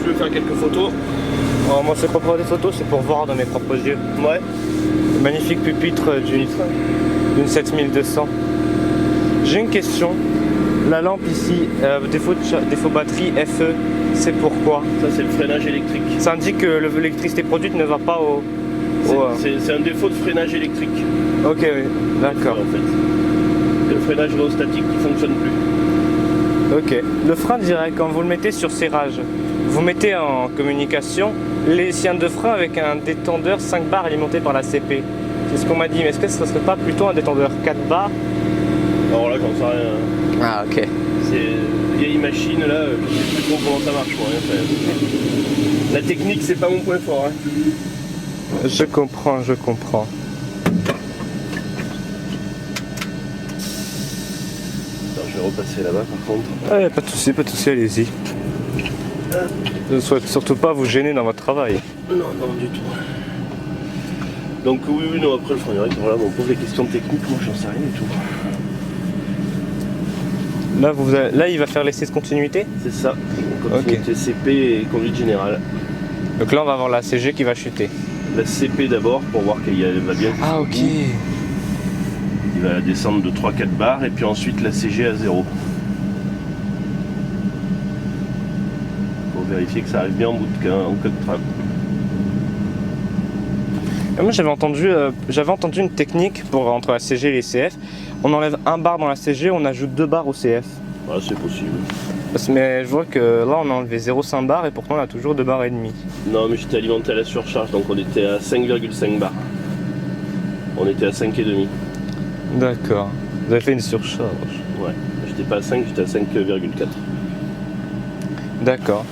tu veux faire quelques photos. Alors, moi c'est pas pour des photos, c'est pour voir dans mes propres yeux. Ouais. Magnifique pupitre d'une 7200. J'ai une question. La lampe ici, défaut batterie FE, c'est pourquoi? Ça c'est le freinage électrique. Ça indique que l'électricité produite ne va pas au... C'est un défaut de freinage électrique. Ok, oui, d'accord. En fait. Le freinage rhéostatique qui fonctionne plus. Ok. Le frein direct, quand vous le mettez sur serrage, vous mettez en communication les cylindres de frein avec un détendeur 5 bars alimenté par la CP. C'est ce qu'on m'a dit, mais est-ce que ce ne serait pas plutôt un détendeur 4 bars? Alors là, j'en sais rien. Ah, ok. C'est une vieille machine là, je sais plus trop comment ça marche, moi. La technique, c'est pas mon point fort. Hein. Je comprends, je comprends. Attends, je vais repasser là-bas par contre. Ah, pas de souci, allez-y. Je ne souhaite surtout pas vous gêner dans votre travail. Non, non, du tout. Donc oui, non, après le frein direct, voilà, on pose des questions techniques, moi j'en sais rien du tout. Là, il va faire l'essai de continuité? C'est ça, continuité CP et conduite générale. Donc là, on va avoir la CG qui va chuter. La CP d'abord pour voir qu'elle va bien. Ah, ok. Il va descendre de 3-4 bars et puis ensuite la CG à 0. Pour vérifier que ça arrive bien en cas de trappe. Moi j'avais entendu une technique pour entre la CG et les CF. On enlève un bar dans la CG, on ajoute 2 bars au CF. Ah, c'est possible. Mais je vois que là on a enlevé 0,5 bars et pourtant on a toujours 2 bars et demi. Non mais j'étais alimenté à la surcharge donc on était à 5,5 bars. On était à 5,5. D'accord. Vous avez fait une surcharge. Ouais. J'étais pas à 5, j'étais à 5,4. D'accord.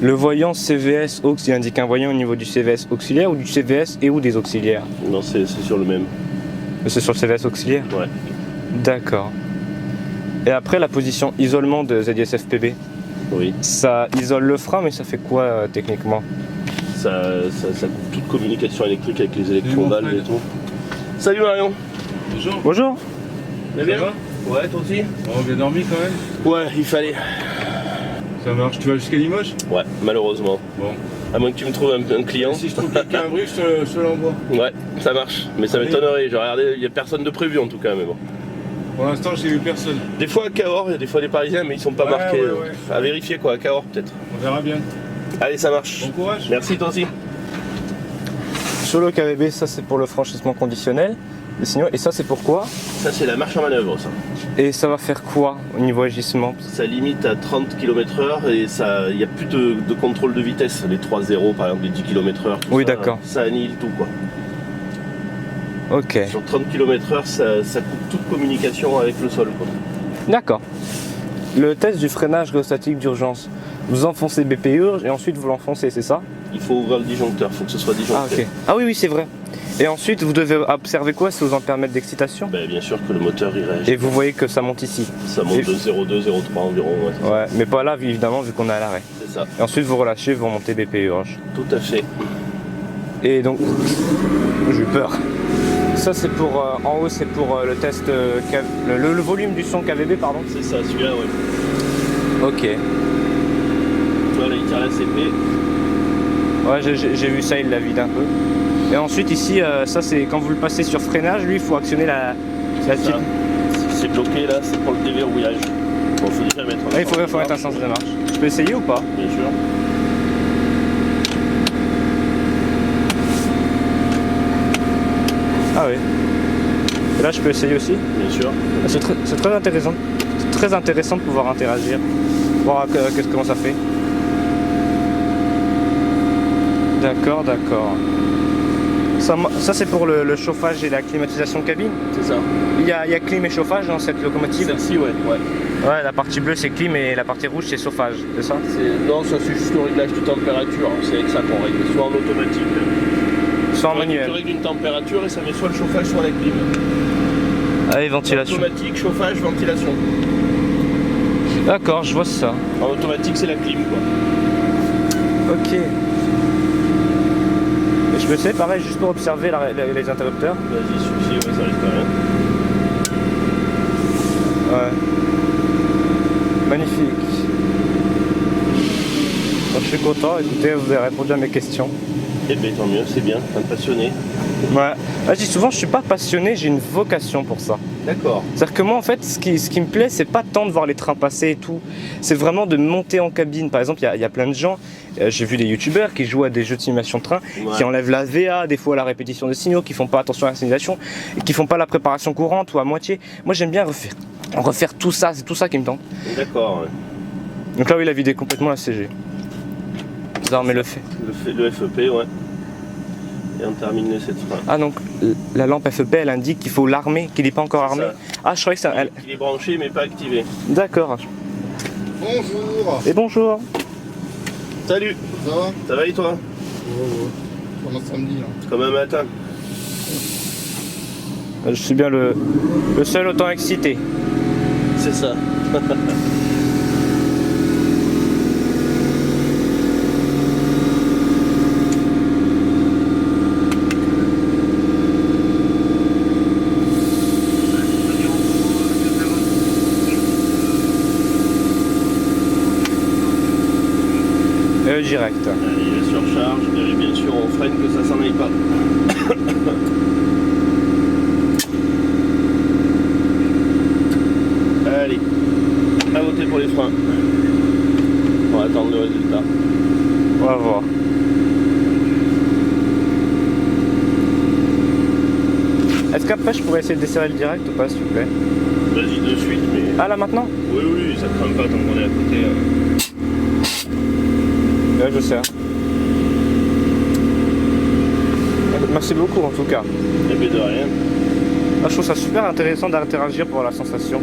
Le voyant CVS aux, il indique un voyant au niveau du CVS auxiliaire ou du CVS et ou des auxiliaires? Non, c'est sur le même. C'est sur le CVS auxiliaire? Ouais. D'accord. Et après la position isolement de ZSFPB? Oui. Ça isole le frein, mais ça fait quoi techniquement? Ça coupe toute communication électrique avec les électroballes et tout. Salut Marion. Bonjour. Bonjour. Ça va bien? Ouais, toi aussi? On a bien dormi quand même? Ouais, il fallait. Ça marche, tu vas jusqu'à Limoges? Ouais, malheureusement. Bon. À moins que tu me trouves un client. Si je trouve quelqu'un à Bruges, je te l'envoie. Ouais, ça marche. Mais ça m'étonnerait. J'ai regardé, il n'y a personne de prévu en tout cas, mais bon. Pour l'instant, j'ai vu personne. Des fois à Cahors, il y a des fois des Parisiens, mais ils sont pas marqués. Ouais. À vérifier quoi, à Cahors peut-être. On verra bien. Allez, ça marche. Bon courage. Merci toi aussi. Sur le KVB, ça c'est pour le franchissement conditionnel. Et ça c'est pourquoi? Ça c'est la marche en manœuvre ça. Et ça va faire quoi au niveau agissement? Ça limite à 30 km/h et il n'y a plus de contrôle de vitesse. Les 3-0 par exemple, les 10 km/h. Oui, d'accord. Ça annihile tout quoi. Ok. Sur 30 km/h, ça coupe toute communication avec le sol quoi. D'accord. Le test du freinage rhéostatique d'urgence. Vous enfoncez BP Urge et ensuite vous l'enfoncez, c'est ça? Il faut ouvrir le disjoncteur, il faut que ce soit disjoncté. Ah ok. Ah oui, c'est vrai. Et ensuite vous devez observer quoi si vous en permettre d'excitation? Ben, bien sûr que le moteur il réagit. Et vous voyez que ça monte ici? Ça monte de 0,2, 0,3 environ. Ouais, mais pas là évidemment vu qu'on est à l'arrêt. C'est ça. Et ensuite vous relâchez, vous remontez BP Urge. Tout à fait. Et donc, j'ai eu peur. Ça c'est pour, en haut c'est pour le test, le volume du son KVB pardon. C'est ça, celui-là ouais. Ok. Voilà, il tire la CP. Ouais, j'ai vu ça, il la vide un peu. Et ensuite ici, ça c'est quand vous le passez sur freinage, lui il faut actionner la petite... Si c'est bloqué là, c'est pour le déverrouillage. Bon, faut déjà mettre un il faut mettre un sens de marche. Je peux essayer ou pas? Bien sûr. Ah oui. Et là je peux essayer aussi? Bien sûr. C'est très intéressant. C'est très intéressant de pouvoir interagir. Voir comment ça fait. D'accord, d'accord. Ça c'est pour le chauffage et la climatisation cabine? C'est ça. Il y a clim et chauffage dans cette locomotive? Celle-ci, ouais. Ouais, la partie bleue c'est clim et la partie rouge c'est chauffage, c'est ça? Non, ça c'est juste le réglage de température. C'est avec ça qu'on règle, soit en automatique, soit en manuel. Tu règles une température et ça met soit le chauffage, soit la clim. Ah, et ventilation. Automatique, chauffage, ventilation. D'accord, je vois ça. En automatique, c'est la clim, quoi. Ok. Et je peux essayer pareil juste pour observer les interrupteurs? Vas-y, celui-ci, ouais, ça risque rien. Ouais. Magnifique. Bon, je suis content. Écoutez, vous avez répondu à mes questions. Eh bien, tant mieux, c'est bien, un passionné. Ouais. Je dis souvent, je suis pas passionné, j'ai une vocation pour ça. D'accord. C'est-à-dire que moi, en fait, ce qui me plaît, c'est pas tant de voir les trains passer et tout. C'est vraiment de monter en cabine. Par exemple, il y a plein de gens, j'ai vu des youtubeurs qui jouent à des jeux de simulation de train, qui enlèvent la VA, des fois la répétition de signaux, qui font pas attention à la signalisation, et qui font pas la préparation courante ou à moitié. Moi, j'aime bien refaire tout ça, c'est tout ça qui me tente. D'accord. Ouais. Donc là, oui, il a vidé complètement la CG. Ça, mais le fait. Le FEP, ouais. Et on termine les 7 freins. Ah, donc la lampe FEP, elle indique qu'il faut l'armer, qu'il n'est pas encore armé. Ça. Ah, je croyais que ça. Il est branché mais pas activé. D'accord. Bonjour. Et bonjour. Salut. Ça va? Ça va et toi? Comme un samedi là. Comme un matin. Je suis bien le seul autant excité. C'est ça. Direct. Allez, la surcharge, et bien sûr on freine que ça s'en aille pas. Allez, à voter pour les freins. On va attendre le résultat. On va voir. Est-ce qu'après je pourrais essayer de desserrer le direct ou pas, s'il vous plaît? Vas-y de suite, mais... Ah, là maintenant? Oui, oui, ça crame pas tant qu'on est à côté. Ouais, je sais. Merci beaucoup en tout cas. Eh bien de rien. Ah, je trouve ça super intéressant d'interagir pour la sensation.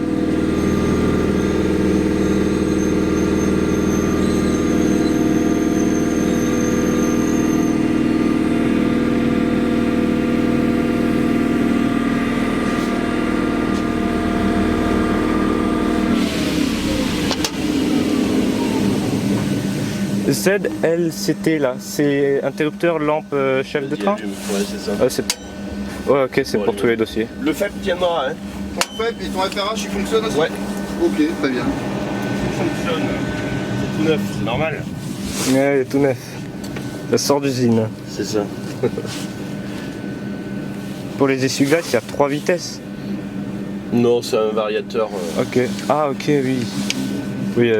ZLCT là, c'est interrupteur lampe chef de train? Ouais, c'est ça. Ouais, ok, c'est pour tous les dossiers. Le FEP tiendra, hein. Ton FEP et ton FRH il fonctionne aussi? Ouais. Ok, très bien. Ça fonctionne. C'est tout neuf, c'est normal. Ouais, tout neuf. Ça sort d'usine. C'est ça. Pour les essuie-glaces, il y a 3 vitesses. Non, c'est un variateur. Ok. Ah, ok, oui. Oui,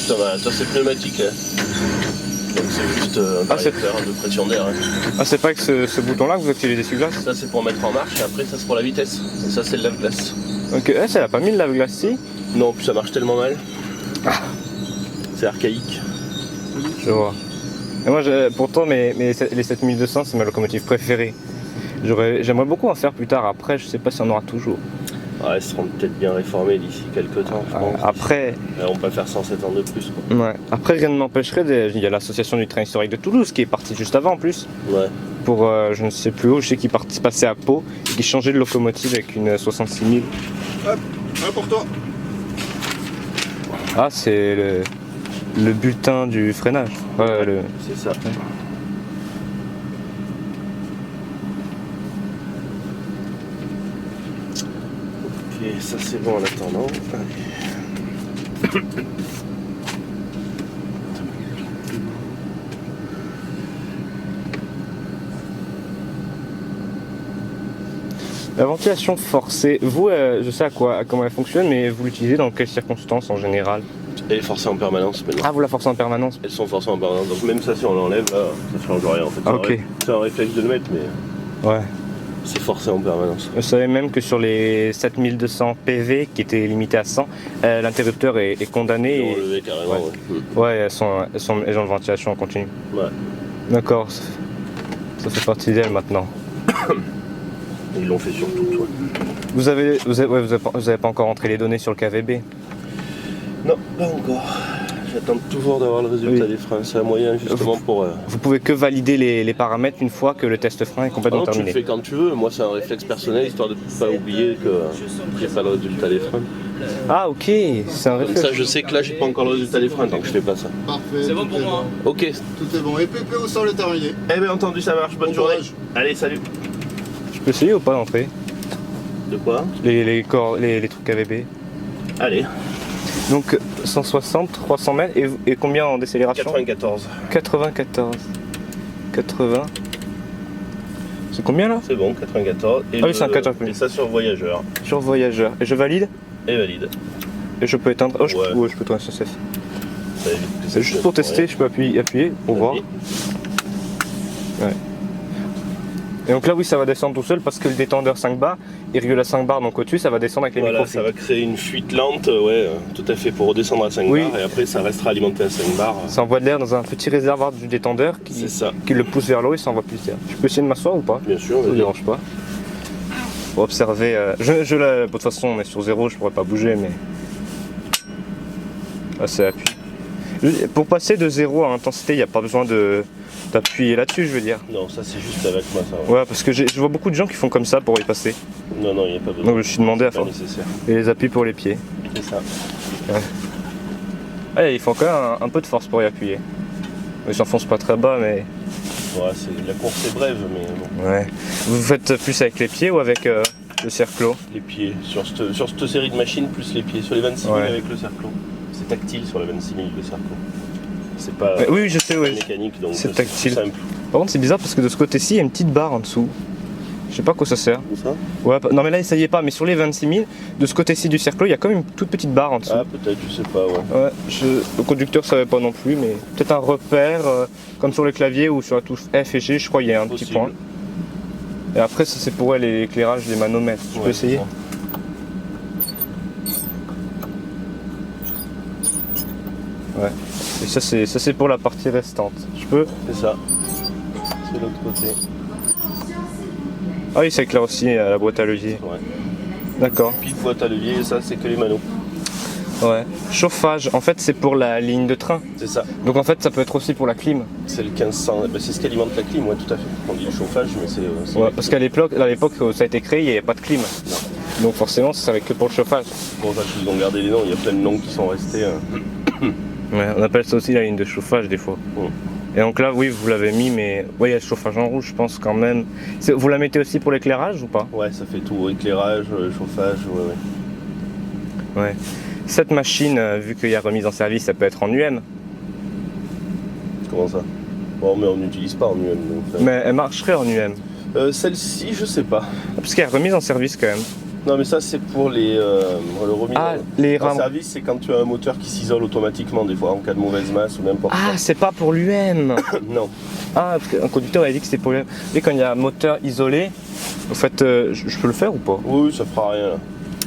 C'est un variateur, c'est pneumatique. Hein. Donc c'est juste un variateur de pression d'air. Hein. Ah, c'est pas avec ce bouton-là que vous activez les essuie-glaces? Ça c'est pour mettre en marche et après ça c'est pour la vitesse. Et ça c'est le lave-glace. Ok, ça l'a pas mis le lave-glace, si? Non, puis ça marche tellement mal. Ah. C'est archaïque. Je vois. Et moi, pourtant, les 7200, c'est ma locomotive préférée. J'aimerais beaucoup en faire plus tard. Après, je sais pas si on aura toujours. Ouais, elles seront peut-être bien réformées d'ici quelques temps, je pense. Après... On peut faire 107 ans de plus, quoi. Ouais. Après, rien ne m'empêcherait. Il y a l'association du train historique de Toulouse qui est partie juste avant en plus. Ouais. Pour je ne sais plus où, je sais qu'ils passaient à Pau et qu'ils changeaient de locomotive avec une 66 000. Hop, un pour toi. Ah, c'est le bulletin du freinage. Ouais, C'est ça. Ok, ça c'est bon en attendant. Allez. La ventilation forcée, vous, je sais comment elle fonctionne, mais vous l'utilisez dans quelles circonstances en général? Elle est forcée en permanence maintenant. Ah, vous la forcez en permanence? Elles sont forcées en permanence, donc même ça si on l'enlève, là, ça change rien en fait. Ah, ok. C'est un réflexe de le mettre, mais Ouais. c'est forcé en permanence. Vous savez même que sur les 7200 PV qui étaient limités à 100, l'interrupteur est condamné. Ils l'ont enlevé carrément, ouais. Ouais, elles ont une ventilation en continu. Ouais. D'accord, ça fait partie d'elle maintenant. Ils l'ont fait sur tout, ouais. Vous avez pas encore entré les données sur le KVB? Non, pas encore. J'attends toujours d'avoir le résultat des freins. C'est un moyen justement pour... Vous pouvez que valider les paramètres une fois que le test frein est complètement terminé. Tu le fais quand tu veux. Moi, c'est un réflexe personnel, histoire de ne pas oublier que j'ai pas le résultat des freins. Ah, ok, c'est un Comme réflexe. ça, je sais que là, j'ai pas encore le résultat des freins, donc je fais pas ça. Parfait. C'est bon pour moi. Ok. Tout est bon. Et PP au sol est terminé. Eh bien, entendu, ça marche. Bonne journée. courage. Allez, salut. Je peux essayer ou pas d'entrer De quoi? les trucs KVB? Allez. Donc 160, 300 mètres et combien en décélération? 94. 94. 80. C'est combien là? C'est bon, 94. Et Ah oui, c'est un 4 et ça sur voyageur. Sur voyageur. Et je valide? Et valide. Et je peux éteindre? Oh, je, Ouais. ouais, je peux éteindre SSF. Ça évite que ça C'est juste pour tester, je peux appuyer pour voir. Ouais. Et donc là, oui, ça va descendre tout seul parce que le détendeur 5 bars, il régule à 5 bars, donc au-dessus, ça va descendre avec les Voilà, micro-fuites. ça va créer une fuite lente, ouais, tout à fait, pour redescendre à 5 Oui. bars et après ça restera alimenté à 5 bars. Ça envoie de l'air dans un petit réservoir du détendeur C'est ça, qui le pousse vers l'eau et ça envoie plus d'air. Je peux essayer de m'asseoir ou pas? bien sûr. Ça ne vas-y. dérange pas. Pour observer. De toute façon, on est sur 0, je pourrais pas bouger, mais. Là, c'est appui. Pour passer de 0 à intensité, il n'y a pas besoin d'appuyer là-dessus, je veux dire. Non, ça c'est juste avec moi, ça. Ouais. Ouais, parce que je vois beaucoup de gens qui font comme ça pour y passer. Non, non, il n'y a pas besoin. Donc je me suis demandé à C'est pas faire. nécessaire. Et les appuis pour les pieds. C'est ça. Ah, il faut quand même un peu de force pour y appuyer. Ils s'enfoncent pas très bas, mais. Ouais, la course est brève, mais bon, Ouais. Vous faites plus avec les pieds ou avec le cerclo? les pieds. Sur cette série de machines, plus les pieds. Sur les 26 000 Ouais. avec le cerclo. C'est tactile sur les 26 000 le cerclo. C'est pas Oui, je sais, oui. mécanique, donc C'est tout tactile. simple. Par contre, c'est bizarre parce que de ce côté-ci, il y a une petite barre en dessous. Je sais pas à quoi ça sert. Comme ça. Ouais, non, mais là, ça y est pas. Mais sur les 26 000, de ce côté-ci du cercle, il y a quand même une toute petite barre en dessous. Ah, peut-être, je sais pas, ouais. Ouais, le conducteur savait pas non plus, mais peut-être un repère, comme sur le clavier ou sur la touche F et G, je crois qu'il y a un petit Possible. point. Et après, ça c'est pour l'éclairage des manomètres. Je peux Ouais, essayer? Ouais. Et ça c'est pour la partie restante. Je peux? C'est ça. C'est l'autre côté. Ah oui, ça éclaire aussi à la boîte à levier. Ouais. D'accord. Puis boîte à levier, ça c'est que les manos. Ouais. Chauffage, en fait c'est pour la ligne de train. C'est ça. Donc en fait ça peut être aussi pour la clim. C'est le 1500. Ben, c'est ce qui alimente la clim, ouais, tout à fait. On dit le chauffage, mais c'est. Ouais, parce qu'à l'époque où ça a été créé, il n'y avait pas de clim. Non. Donc forcément ça servait que pour le chauffage. C'est pour ça qu'ils ont gardé les noms. Il y a plein de noms qui sont restés. Ouais, on appelle ça aussi la ligne de chauffage des fois. Ouais. Et donc là, oui, vous l'avez mis, mais ouais, il y a le chauffage en rouge, je pense quand même. Vous la mettez aussi pour l'éclairage ou pas? Ouais, ça fait tout. Éclairage, chauffage, ouais. Ouais. Cette machine, vu qu'il y a remise en service, ça peut être en UM. Comment ça? Bon, mais on n'utilise pas en UM. Donc, Mais elle marcherait en UM. celle-ci, je sais pas. Parce qu'il y a remise en service quand même. Non, mais ça, c'est pour le remis les en rames. service. C'est quand tu as un moteur qui s'isole automatiquement, des fois, en cas de mauvaise masse ou n'importe Ah, c'est pas pour l'UM. quoi. Non. Ah, parce qu'un conducteur a dit que c'était pour l'UM. Et quand il y a un moteur isolé, vous faites. Je peux le faire ou pas? Oui, ça fera rien. Là.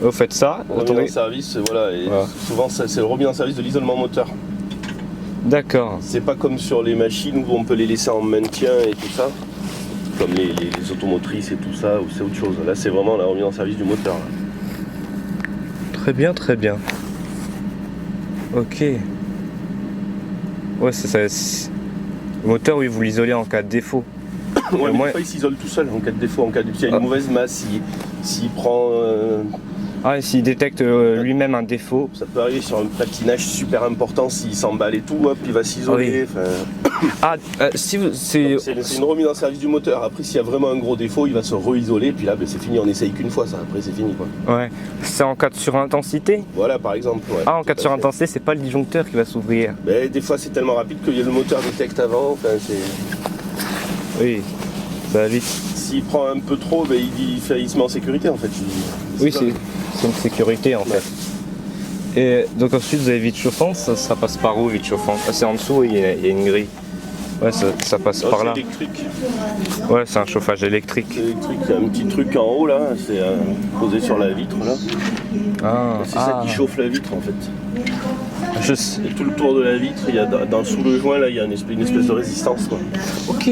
Vous faites ça. Le remis Attendez. en service, voilà. Et Voilà. souvent, c'est le remis en service de l'isolement moteur. D'accord. C'est pas comme sur les machines où on peut les laisser en maintien et tout ça. Comme les automotrices et tout ça, ou c'est autre chose. Là, c'est vraiment la remise en service du moteur. Là. Très bien, très bien. Ok. Ouais, c'est ça. Le moteur, oui, vous l'isolez en cas de défaut. Ouais, mais moi- des fois, il s'isole tout seul en cas de défaut, en cas de. S'il y a une mauvaise masse, s'il prend. Ah, et s'il détecte lui-même un défaut. Ça peut arriver sur un patinage super important, s'il s'emballe et tout, hop, il va s'isoler. Ah, si vous. C'est. C'est une remise en service du moteur. Après, s'il y a vraiment un gros défaut, il va se re-isoler, puis là, ben, c'est fini, on essaye qu'une fois, ça. Après, c'est fini, quoi. Ouais. C'est en cas de surintensité. Voilà, par exemple. Ouais, Ah, en cas de tout à fait. surintensité, c'est pas le disjoncteur qui va s'ouvrir. Ben, des fois, c'est tellement rapide que le moteur détecte avant. Enfin, Oui, ça va vite. s'il prend un peu trop, ben, il se met en sécurité, en fait. Oui, c'est une sécurité en fait. Et donc ensuite, vous avez vide chauffante, ça passe par où vide chauffante? Ah, c'est en dessous, il y a une grille. Ouais, ça passe par là. C'est électrique. Ouais, c'est un chauffage électrique. C'est électrique. Il y a un petit truc en haut, là. C'est posé sur la vitre, là. Ah, C'est ça qui chauffe la vitre, en fait. Je sais. Et tout le tour de la vitre, il y a sous le joint, là, il y a une espèce de résistance, quoi. Ok.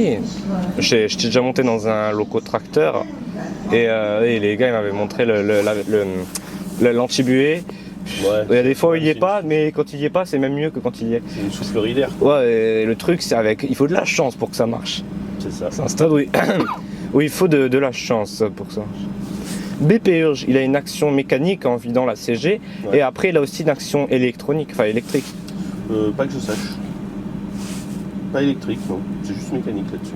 J'étais déjà monté dans un loco-tracteur et les gars ils m'avaient montré l'antibué. Ouais. Il y a des fois où il n'y est pas, mais quand il n'y est pas, c'est même mieux que quand il y est. C'est une soufflerie d'air. Ouais, et le truc, c'est il faut de la chance pour que ça marche. C'est ça. C'est un stade où il faut de la chance pour que ça marche. BP Urge, il a une action mécanique en vidant la CG, Ouais. et après il a aussi une action électronique, enfin électrique. Pas que je sache. Pas électrique, non. C'est juste mécanique là-dessus.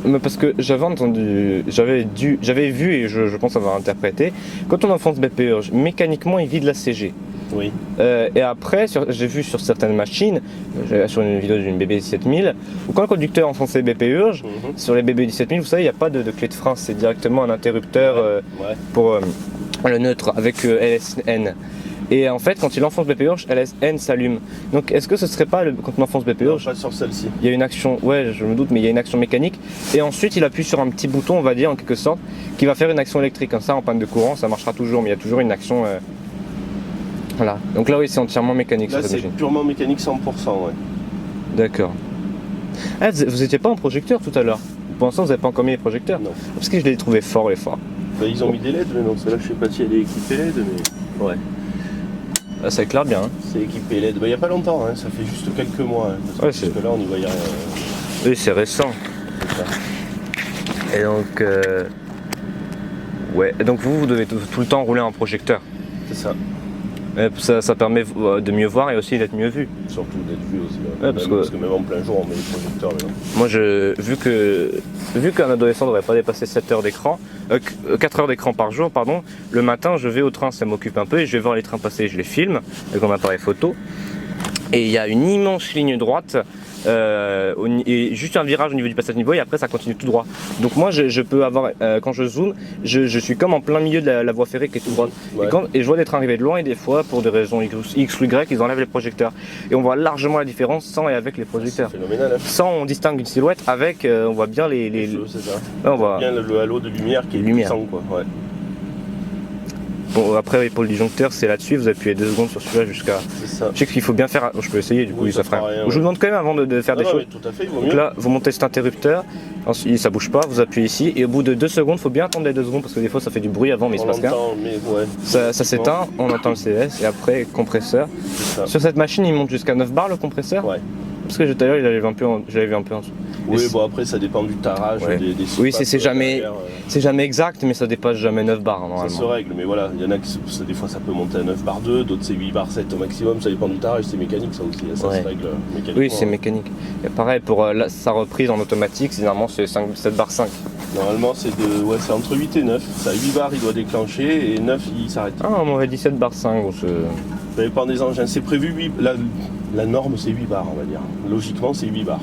Mais parce que j'avais entendu, j'avais vu et je pense avoir interprété, quand on enfonce BP Urge, mécaniquement il vide la CG. Oui. Et après, j'ai vu sur certaines machines, sur une vidéo d'une BB17000, où quand le conducteur enfonce les BP urge, sur les BB17000, vous savez, il n'y a pas de clé de frein, c'est directement un interrupteur Ouais. pour le neutre avec LSN. Et en fait, quand il enfonce BP urge, LSN s'allume. Donc est-ce que ce serait pas, quand on enfonce BP Non, urge, pas sur celle-ci. il y a une action, ouais je me doute, mais il y a une action mécanique, et ensuite il appuie sur un petit bouton, on va dire en quelque sorte, qui va faire une action électrique. Comme ça, en panne de courant, ça marchera toujours, mais il y a toujours une action... Voilà, donc là oui, c'est entièrement mécanique Là, sur cette c'est machine. purement mécanique 100%, ouais. D'accord. Ah, vous étiez pas en projecteur tout à l'heure. Pour l'instant, vous n'avez pas encore mis les projecteurs. Non. Parce que je les trouvais forts, les phares. Bah, ils ont mis des LED, mais non, celle-là, je sais pas si elle est équipée LED, mais ouais, Là, ça éclaire bien. Hein. c'est équipé LED. Bah, il n'y a pas longtemps, hein, ça fait juste quelques mois. Hein, Ouais, parce que là, on y voyait rien. Oui, c'est récent. C'est ça. Et donc, ouais. Et donc vous devez tout le temps rouler en projecteur. C'est ça. Et ça permet de mieux voir et aussi d'être mieux vu. Surtout d'être vu aussi. Ouais, parce que même en plein jour, on met les projecteurs. Mais non. Moi, vu qu'un adolescent ne devrait pas dépasser 7 heures d'écran, 4 heures d'écran par jour, pardon, le matin, je vais au train, ça m'occupe un peu, et je vais voir les trains passer, je les filme avec mon appareil photo. Et il y a une immense ligne droite, et juste un virage au niveau du passage niveau, et après ça continue tout droit. Donc moi, je peux avoir, quand je zoome, je suis comme en plein milieu de la voie ferrée qui est tout droite. Ouais. Et je vois des trains arriver de loin, et des fois, pour des raisons X ou Y, ils enlèvent les projecteurs. Et on voit largement la différence sans et avec les projecteurs. C'est phénoménal. Hein. Sans, on distingue une silhouette, avec, on voit bien les Feux, c'est ça. là, on voit. Bien le halo de lumière qui est Lumière. puissant, quoi. Ouais. Bon, après, pour le disjoncteur, c'est là-dessus, vous appuyez 2 secondes sur celui-là jusqu'à. C'est ça. Je sais qu'il faut bien faire. Je peux essayer, du coup, Oui, ça ça fera. fera rien, Je vous ouais. demande quand même avant de faire Non, des non, choses. mais tout à fait, il vaut Donc mieux. là, vous montez cet interrupteur, ensuite ça bouge pas, vous appuyez ici, et au bout de 2 secondes, il faut bien attendre les 2 secondes parce que des fois ça fait du bruit avant, mais il se on passe rien. l'entend, mais ouais. Ça s'éteint, on entend le CS, et après, compresseur. C'est ça. Sur cette machine, il monte jusqu'à 9 bars le compresseur. Ouais. Parce que tout à l'heure, je l'avais vu un peu en dessous. Oui, Et bon, après, ça dépend du tarage, Ouais. des Oui, soupapes c'est jamais- derrière, c'est jamais exact, mais ça dépasse jamais 9 bars Ça normalement. se règle, mais voilà, il y en a qui, des fois ça peut monter à 9 bar 2, d'autres c'est 8 bar 7 au maximum, ça dépend du tarage, c'est mécanique ça aussi, ça Ouais. se règle mécaniquement. Oui, c'est mécanique. Et pareil, pour sa reprise en automatique, généralement c'est 7 bar 5. Normalement c'est c'est entre 8 et 9, ça 8 bars il doit déclencher et 9 il s'arrête. Ah, on m'aurait dit 7 bar 5. Donc Ça dépend des engins, c'est prévu 8, la norme c'est 8 bars on va dire, logiquement c'est 8 bars.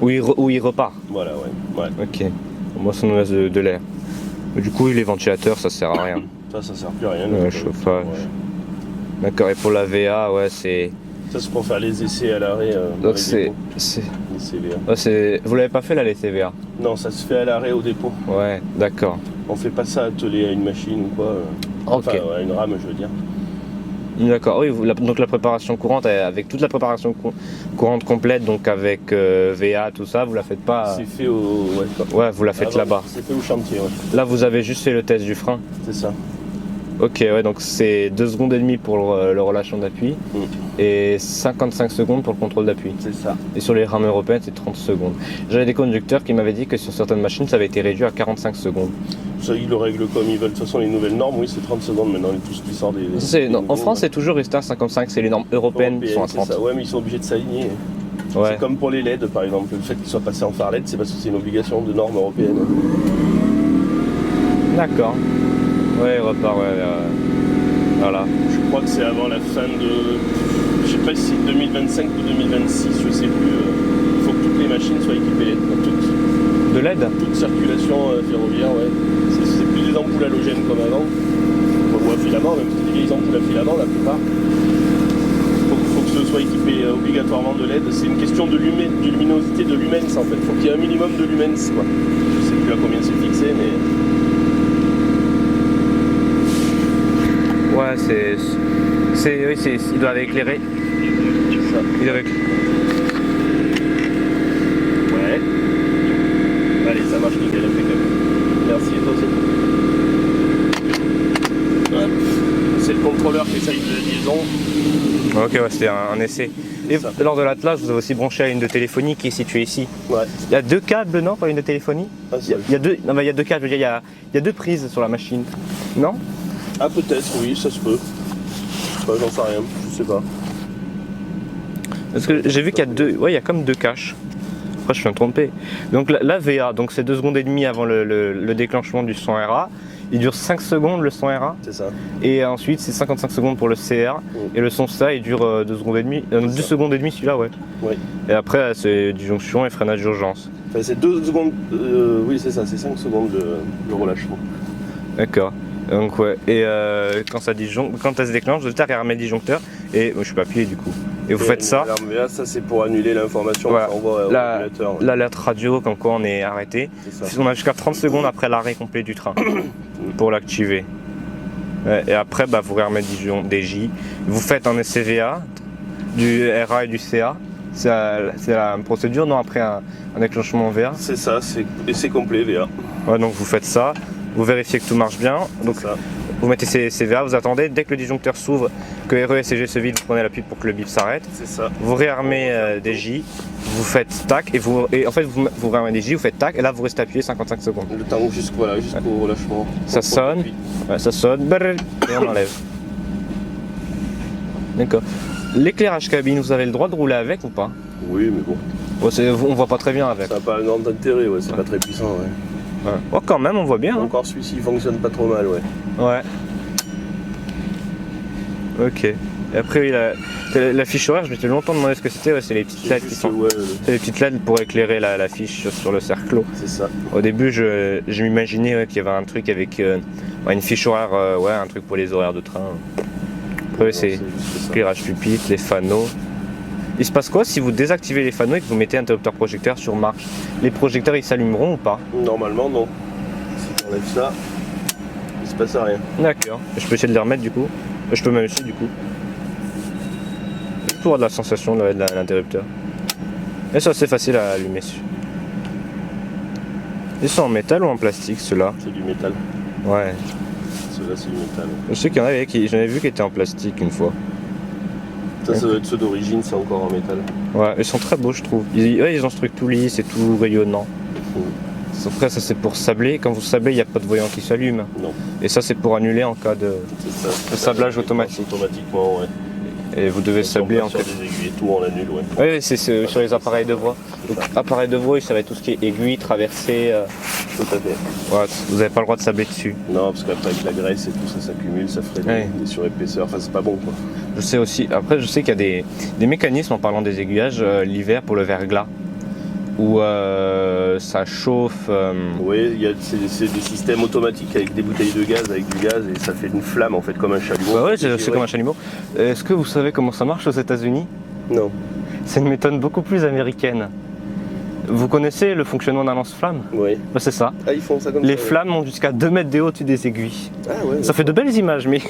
où il repart. Voilà, ouais. Ok. Moi, ça nous laisse de l'air. Mais du coup, les ventilateurs, ça sert à rien. Ça sert plus à rien. Ouais, donc, chauffage. ouais. D'accord. Et pour la VA, ouais, c'est. Ça c'est pour faire les essais à l'arrêt. dans Donc les c'est. dépôts, c'est- les CVA. ouais, vous l'avez pas fait là, les TVA? Non, ça se fait à l'arrêt au dépôt. Ouais, d'accord. On fait pas ça attelé à une machine ou quoi. Ok. Enfin, à une rame je veux dire. D'accord. Oui, donc la préparation courante, avec toute la préparation courante complète, donc avec VA, tout ça, vous la faites pas. C'est fait au. Ouais, Ouais, vous la faites avant, là-bas. C'est fait au chantier, ouais. Là, vous avez juste fait le test du frein. C'est ça. Ok, ouais, donc c'est 2 secondes et demie pour le relâchement d'appui et 55 secondes pour le contrôle d'appui. C'est ça. Et sur les rames européennes, c'est 30 secondes. J'avais des conducteurs qui m'avaient dit que sur certaines machines, ça avait été réduit à 45 secondes. Ça, ils le règlent comme ils veulent. De toute façon, les nouvelles normes, oui, c'est 30 secondes maintenant. Tout ce qui sort des. Non, en nouveaux, France, c'est toujours resté à 55, c'est les normes européennes qui sont à c'est 30. ça. Ouais, mais ils sont obligés de s'aligner. Ouais. C'est comme pour les LED, par exemple. Le fait qu'ils soient passés en phare LED, c'est parce que c'est une obligation de normes européennes. D'accord. Ouais, il repart, ouais, voilà. Je crois que c'est avant la fin de. Je sais pas si c'est 2025 ou 2026, je sais plus. Il faut que toutes les machines soient équipées LED. De LED? Toute circulation ferroviaire, ouais. C'est plus des ampoules halogènes comme avant. Ou à filament, même si c'est des vieilles ampoules à filament la plupart. Faut que ce soit équipé obligatoirement de LED. C'est une question de luminosité de lumens en fait. Faut qu'il y ait un minimum de lumens quoi. Je sais plus à combien c'est fixé mais. Ouais, il doit éclairer. Ça. Il doit éclairer. Ouais. Allez, ça marche nickel, impeccable. Merci, et toi aussi. Hop. C'est le contrôleur qui essaye de liaison. Ok, ouais, c'était un essai. Et Ça. lors de l'attelage, vous avez aussi branché à une de téléphonie qui est située ici. Ouais. Il y a 2 câbles, non, pour une de téléphonie? Un seul. Il y a 2, non, mais il y a 2 câbles, je veux dire, il y a 2 prises sur la machine. Non? Ah peut-être, oui, ça se peut. J'en sais rien, je sais pas. Parce que j'ai vu qu'il y a 2, ouais, il y a comme 2 caches. Après, je suis me tromper. Donc la VA, donc c'est 2 secondes et demie avant le déclenchement du son RA. il dure 5 secondes le son RA. C'est ça. Et ensuite, c'est 55 secondes pour le CR. Et le son CA, il dure 2 secondes et demie. 2 secondes et demie celui-là, ouais. Oui. Et après, c'est disjonction et freinage d'urgence. Enfin, c'est 2 secondes. Oui, c'est ça, c'est 5 secondes de relâchement. D'accord. Donc, ouais. Et quand ça se déclenche, le tard, il remet le disjoncteur. Et moi, je suis pas appuyé du coup. Et vous faites ça. Là, ça, c'est pour annuler l'information Voilà. qu'on envoie au régulateur. Ouais. L'alerte radio, comme quoi on est arrêté. On a jusqu'à 30 secondes après l'arrêt complet du train pour l'activer. Ouais, et après, bah, vous remettez des J. Vous faites un SCVA, du RA et du CA. C'est la procédure, non? Après un déclenchement VA. C'est ça, c'est complet VA. Ouais, donc vous faites ça. Vous vérifiez que tout marche bien. Donc, ça. vous mettez CVA, vous attendez. Dès que le disjoncteur s'ouvre, que RE et CG se vide, vous prenez l'appui pour que le bip s'arrête. C'est ça. Vous réarmez des J, vous faites tac, et en fait vous réarmez des J, vous faites tac, et là vous restez appuyé 55 secondes. Le temps jusqu'au relâchement. Ça sonne, brrr, et on enlève. D'accord. L'éclairage cabine, vous avez le droit de rouler avec ou pas? Oui, mais bon. On voit pas très bien avec. Ça n'a pas un grand intérêt, ouais, c'est pas très puissant, ouais. Ouais. Oh, quand même, on voit bien. Encore celui-ci, il fonctionne pas trop mal, ouais. Ouais. Ok. Et après, oui, la fiche horaire, je m'étais longtemps demandé ce que c'était. Ouais, c'est les petites LED qui sont. Ouais, c'est les petites LED pour éclairer la fiche sur le cerclo. c'est ça. Au début, je m'imaginais qu'il y avait un truc avec une fiche horaire, un truc pour les horaires de train. Après, Non, c'est juste ça. éclairage pupitre, les fanaux. Il se passe quoi si vous désactivez les fanaux et que vous mettez un interrupteur projecteur sur marche? Les projecteurs, ils s'allumeront ou pas? Normalement, non. Si tu enlèves ça, il se passe rien. D'accord. Je peux essayer de les remettre du coup. Je peux même essayer du coup. Juste pour avoir de la sensation de l'interrupteur. Et ça, c'est facile à allumer. Ils sont en métal ou en plastique ceux-là? C'est du métal. Ouais. Ceux-là, c'est du métal. Je sais qu'il y en avait j'en ai vu qui étaient en plastique une fois. Ça doit être ceux d'origine, c'est encore en métal. Ouais, ils sont très beaux, je trouve. Ils ont ce truc tout lisse et tout rayonnant. Après, ça c'est pour sabler. Quand vous sablez, il n'y a pas de voyant qui s'allume. Non. Et ça, c'est pour annuler en cas de sablage automatique. Automatiquement, ouais. Et vous devez sabler en sur fait. des aiguilles, tout on l'annule, ouais. Oui, c'est sur les appareils de voix. Donc, appareil de voix, ça va être tout ce qui est aiguille, traversée. Tout à fait. Ouais, vous n'avez pas le droit de sabler dessus. Non, parce qu'après avec la graisse et tout ça s'accumule, ça ferait des surépaisseurs. Enfin, c'est pas bon, quoi. Je sais aussi. Après, je sais qu'il y a des mécanismes en parlant des aiguillages l'hiver pour le verglas. Où ça chauffe. Oui, c'est des systèmes automatiques avec des bouteilles de gaz, avec du gaz, et ça fait une flamme en fait comme un chalumeau. Bah ouais, c'est comme un chalumeau. Est-ce que vous savez comment ça marche aux États-Unis? Non. C'est une méthode beaucoup plus américaine. Vous connaissez le fonctionnement d'un lance-flamme? Oui. Bah, c'est ça. Ah, ils font ça comme Les ça. flammes montent jusqu'à 2 mètres de haut au-dessus des aiguilles. Ah ouais. Ça fait de belles images, mais.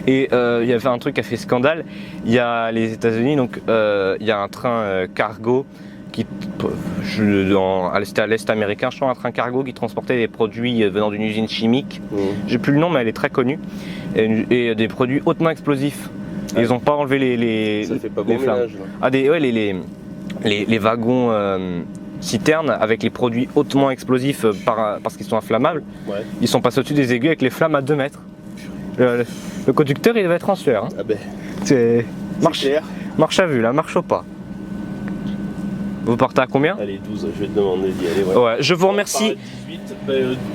Et il y avait un truc qui a fait scandale. Il y a les États-Unis, donc il y a un train cargo qui, à l'est américain, je crois, un train cargo qui transportait des produits venant d'une usine chimique. J'ai plus le nom, mais elle est très connue. Et des produits hautement explosifs. Et ils n'ont pas enlevé les Ça fait pas bon flammes. ménage, là. Ah, les wagons citernes avec les produits hautement explosifs parce qu'ils sont inflammables. Ouais. Ils sont passés au-dessus des aiguilles avec les flammes à 2 mètres. Le conducteur, il devait être en sueur. Hein. Ah ben. C'est Clair. marche à vue là, marche au pas. Vous partez à combien? Allez, 12, je vais te demander d'y aller. Ouais. Ouais, je vous remercie. 18,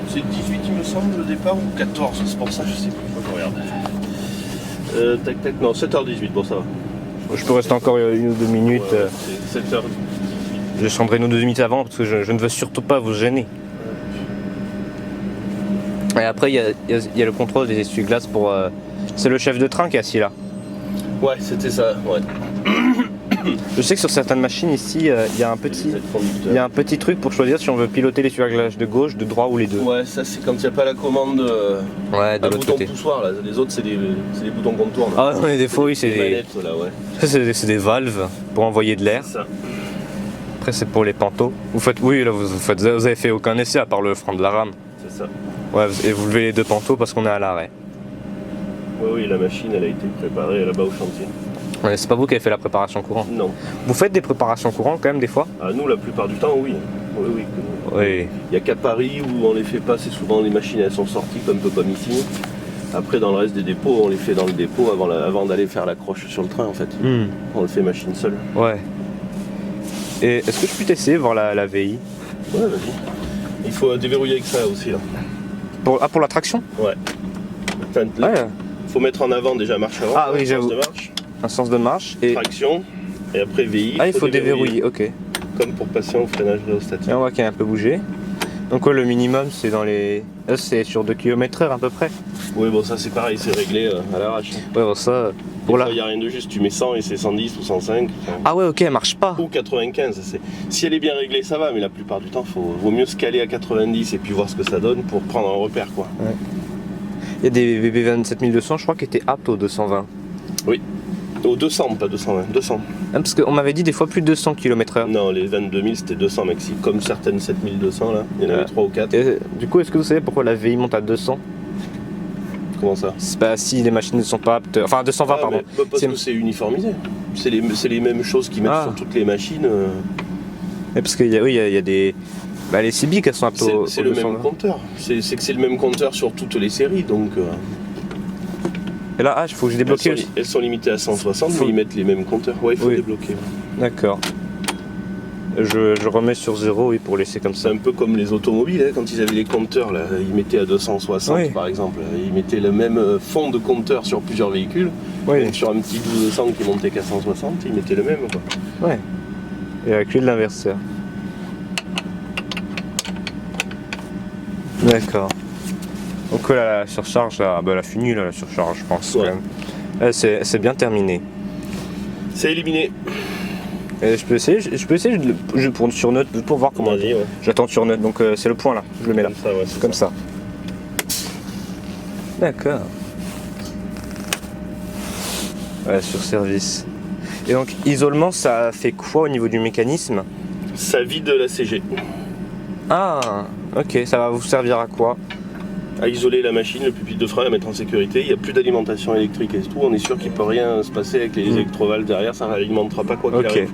c'est 18 il me semble le départ ou 14, c'est pour ça je sais plus, faut que je regarde. Tac, non, 7h18, bon ça va. Je peux rester encore 1 ou 2 minutes. Ouais, c'est 7h18. Je descendrai 1 ou 2 minutes avant parce que je ne veux surtout pas vous gêner. Et après, il y a le contrôle des essuie-glaces pour. C'est le chef de train qui est assis là. Ouais, c'était ça, ouais. Je sais que sur certaines machines ici, il y a un petit truc pour choisir si on veut piloter l'essuie-glace de gauche, de droit ou les deux. Ouais, ça c'est quand il n'y a pas la commande Ouais, de un l'autre bouton côté. poussoir là. Les autres c'est des boutons qu'on tourne. Ah ouais, des fois oui, c'est des manettes là, ouais. c'est des valves pour envoyer de l'air. C'est ça. Après c'est pour les pantots. Oui, là vous avez fait aucun essai à part le frein de la rame. C'est ça. Ouais, et vous levez les 2 pantots parce qu'on est à l'arrêt. Oui, la machine elle a été préparée là-bas au chantier. Ouais, c'est pas vous qui avez fait la préparation courante. Non. Vous faites des préparations courantes quand même des fois? Ah, nous la plupart du temps oui. Oui. Oui. Il n'y a qu'à Paris où on les fait pas, c'est souvent les machines elles sont sorties comme peu comme ici. Après dans le reste des dépôts on les fait dans le dépôt avant d'aller faire l'accroche sur le train en fait. On le fait machine seule. Ouais. Et est-ce que je peux t'essayer voir la VI? Ouais, vas-y. Il faut déverrouiller avec ça aussi là. Pour la traction? Ouais. Enfin, là, Ouais. faut mettre en avant déjà marche avant. Ah oui, sens j'avoue. de marche, Un sens de marche et... traction, et après VI. Ah, il faut déverrouiller, ok. Comme pour passer au freinage rhéostatique. Et on voit qu'il a un peu bougé. Donc ouais, le minimum c'est dans les... Là c'est sur 2 km/h à peu près. Oui, bon, ça c'est pareil, c'est réglé à l'arrache. Ouais, bon ça... Pour Il n'y a rien de juste, tu mets 100 et c'est 110 ou 105. Enfin, Ah ouais, ok, elle marche pas. ou 95. Si elle est bien réglée, ça va, mais la plupart du temps, vaut mieux se caler à 90 et puis voir ce que ça donne pour prendre un repère, quoi. Ouais. Il y a des VB 27200, je crois, qui étaient aptes au 220. Oui. Au 200, pas 220, 200. Ah, parce qu'on m'avait dit des fois plus de 200 km/h. Non, les 22000 c'était 200 maxi. Comme certaines 7200 là, il y en avait 3 ou 4. Et, du coup, est-ce que vous savez pourquoi la VI monte à 200? Comment ça? C'est pas si les machines ne sont pas aptes. Enfin, 220, Ah, pardon. mais, parce que c'est uniformisé. C'est les mêmes choses qu'ils mettent sur toutes les machines. Et parce qu'il y a, oui, il y a des. Bah, les CB elles sont aptes au. C'est le même compteur. C'est que c'est le même compteur sur toutes les séries. Donc, Et là, il faut que je débloque aussi. elles sont limitées à 160, mais ils mettent les mêmes compteurs. Ouais, il faut débloquer. D'accord. Je remets sur 0, oui, pour laisser comme ça. C'est un peu comme les automobiles, hein, quand ils avaient les compteurs, là, ils mettaient à 260 par exemple. Ils mettaient le même fond de compteur sur plusieurs véhicules. Oui. Donc sur un petit 1200 qui montait qu'à 160, ils mettaient le même, quoi. Ouais. Et avec lui de l'inverseur. D'accord. Donc là, la surcharge, là, bah, elle a fini là, la surcharge, je pense. Ouais. Quand même. C'est bien terminé. C'est éliminé. Et je peux essayer sur note pour voir comment. Vas-y, ouais. J'attends sur note, donc c'est le point là. Je le mets là. Comme ça, ouais, c'est Comme ça. D'accord. Ouais, sur service. Et donc, isolement, ça fait quoi au niveau du mécanisme? Ça vide la CG. Ah, ok, ça va vous servir à quoi? À isoler la machine, le pupitre de frein, la mettre en sécurité. Il n'y a plus d'alimentation électrique et tout. On est sûr qu'il ne peut rien se passer avec les électrovalves derrière. Ça ne réalimentera pas quoi qu'il arrive.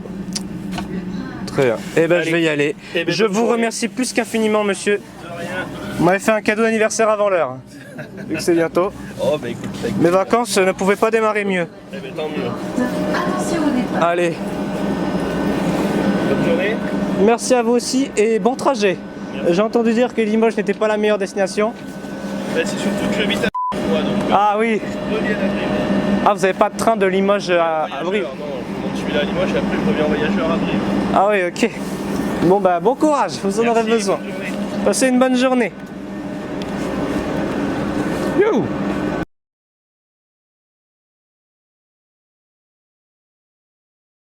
Très bien. Eh ben, Allez. je vais y aller. Eh ben, Je bonne vous soirée. remercie plus qu'infiniment, monsieur. De rien. Vous m'avez fait un cadeau d'anniversaire avant l'heure. Vu que c'est bientôt. Oh, bah écoute, Mes vacances ne pouvaient pas démarrer mieux. Eh ben, tant mieux. Attention au départ. Allez, Bonne journée. merci à vous aussi et bon trajet. J'ai entendu dire que Limoges n'était pas la meilleure destination. Ben, c'est surtout que j'habite à moi, donc Ah oui. reviens à Brive. Ah, vous n'avez pas de train de Limoges à Brive? Non, je monte celui-là à Limoges et après je reviens en voyageur à Brive. Ah oui, ok. Bon bah bon courage, vous en aurez Merci, besoin. bonne journée. Passez une bonne journée. You.